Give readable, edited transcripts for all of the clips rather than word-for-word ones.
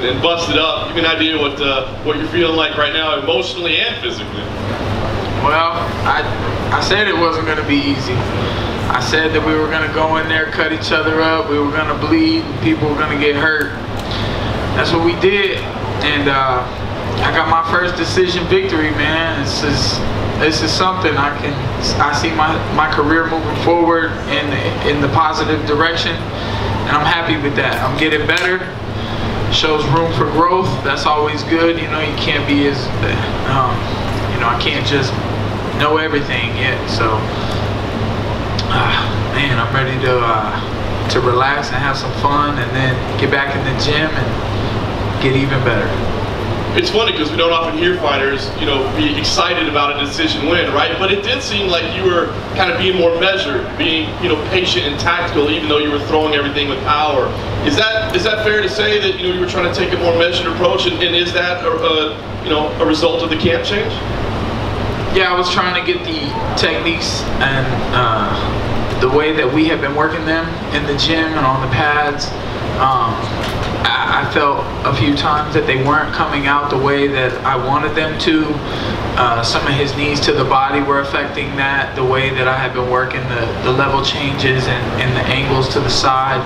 and busted up. Give me an idea what you're feeling like right now, emotionally and physically. Well, I said it wasn't going to be easy. I said that we were going to go in there, cut each other up, we were going to bleed, people were going to get hurt. That's what we did, and I got my first decision victory, man. This is something I see my career moving forward in the positive direction, and I'm happy with that. I'm getting better. Shows room for growth. That's always good. You know, you can't be as you know, I can't just know everything yet. So man, I'm ready to relax and have some fun, and then get back in the gym and get even better. It's funny because we don't often hear fighters, you know, be excited about a decision win, right? But it did seem like you were kind of being more measured, being, you know, patient and tactical, even though you were throwing everything with power. Is that fair to say that, you know, you were trying to take a more measured approach, and is that you know, a result of the camp change? Yeah, I was trying to get the techniques and the way that we have been working them in the gym and on the pads. I felt a few times that they weren't coming out the way that I wanted them to. Some of his knees to the body were affecting that, the way that I had been working the level changes and the angles to the side.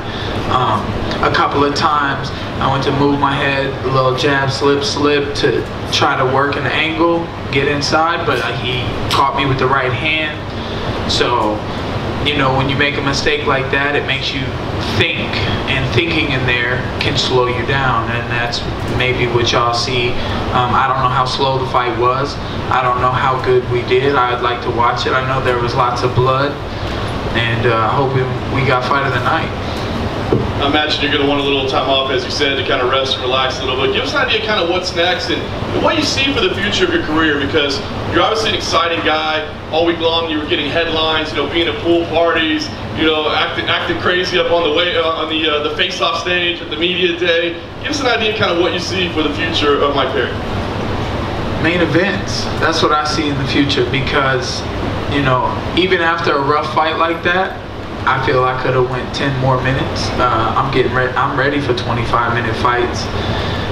A couple of times I went to move my head, a little jab, slip to try to work an angle, get inside, but he caught me with the right hand. So, you know, when you make a mistake like that, it makes you think, and thinking in there can slow you down, and that's maybe what y'all see. I don't know how slow the fight was. I don't know how good we did. I'd like to watch it. I know there was lots of blood, and I hope we got fight of the night. I imagine you're going to want a little time off, as you said, to kind of rest and relax a little bit. Give us an idea kind of what's next and what you see for the future of your career, because you're obviously an exciting guy. All week long you were getting headlines, you know, being at pool parties, you know, acting crazy up on the face-off stage at the media day. Give us an idea kind of what you see for the future of my career. Main events, that's what I see in the future, because, you know, even after a rough fight like that, I feel I could have went 10 more minutes. I'm ready for 25-minute fights.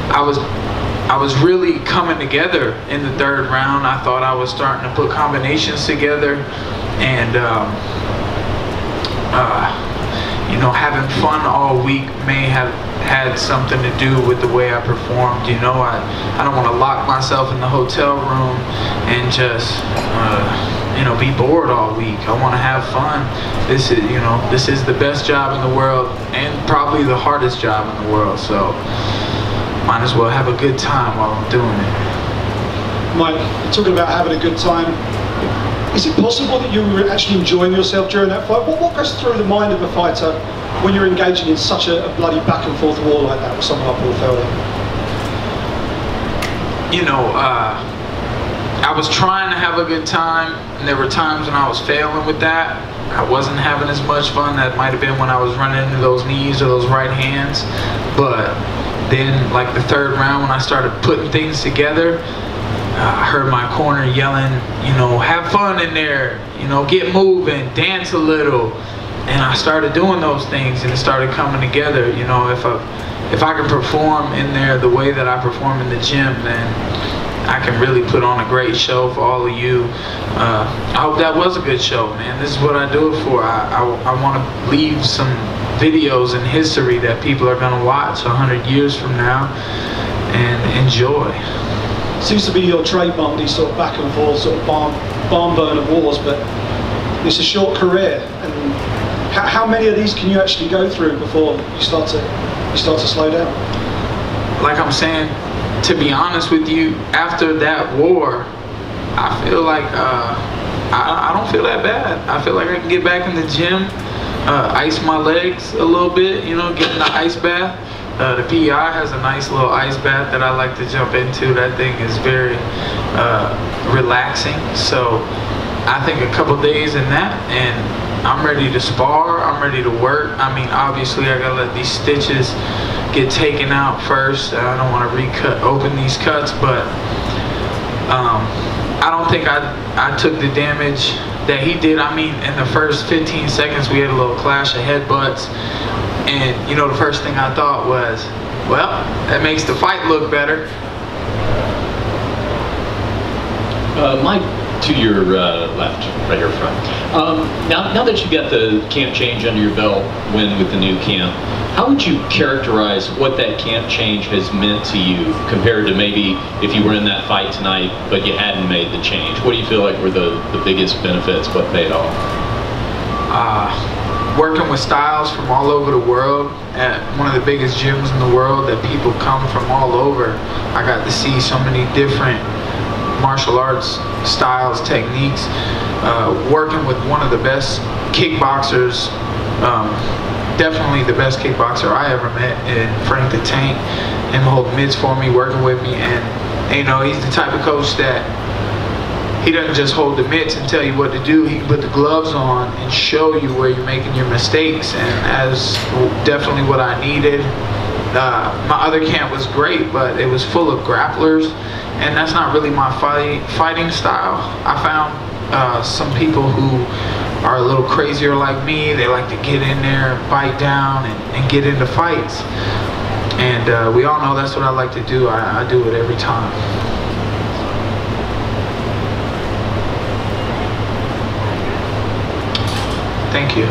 I was really coming together in the third round. I thought I was starting to put combinations together, and you know, having fun all week may have had something to do with the way I performed. You know, I don't want to lock myself in the hotel room and just you know, be bored all week. I want to have fun. This is the best job in the world, and probably the hardest job in the world. So might as well have a good time while I'm doing it. Mike, talking about having a good time, is it possible that you were actually enjoying yourself during that fight? What goes through the mind of a fighter when you're engaging in such a bloody back and forth war like that with someone like Paul Felder? You know, I was trying to have a good time, and there were times when I was failing with that. I wasn't having as much fun. That might have been when I was running into those knees or those right hands. But then, like the third round, when I started putting things together, I heard my corner yelling, you know, have fun in there, you know, get moving, dance a little. And I started doing those things, and it started coming together. You know, if I can perform in there the way that I perform in the gym, then I can really put on a great show for all of you. I hope that was a good show, man. This is what I do it for. I want to leave some videos in history that people are going to watch 100 years from now and enjoy. Seems to be your trademark, these sort of back and forth, sort of barn burner wars, but it's a short career. And how many of these can you actually go through before you start to slow down? Like I'm saying, to be honest with you, after that war, I feel like I don't feel that bad. I feel like I can get back in the gym, ice my legs a little bit, you know, get in the ice bath. The PEI has a nice little ice bath that I like to jump into. That thing is very relaxing. So I think a couple days in that, and I'm ready to spar. I'm ready to work. I mean, obviously I gotta let these stitches get taken out first. I don't want to open these cuts, but I don't think I took the damage that he did. I mean, in the first 15 seconds we had a little clash of headbutts, and you know, the first thing I thought was, Well, that makes the fight look better. Mike, to your left, right here front. Now that you got the camp change under your belt, win with the new camp, how would you characterize what that camp change has meant to you compared to maybe if you were in that fight tonight but you hadn't made the change? What do you feel like were the biggest benefits, what paid off? Working with styles from all over the world at one of the biggest gyms in the world that people come from all over. I got to see so many different martial arts styles, techniques, working with one of the best kickboxers, definitely the best kickboxer I ever met, in Frank the Tank, him holding mitts for me, working with me, and you know, he's the type of coach that he doesn't just hold the mitts and tell you what to do. He can put the gloves on and show you where you're making your mistakes, and that's definitely what I needed. My other camp was great, but it was full of grapplers, and that's not really my fighting style. I found some people who are a little crazier like me. They like to get in there, bite down, and get into fights. And we all know that's what I like to do. I do it every time. Thank you.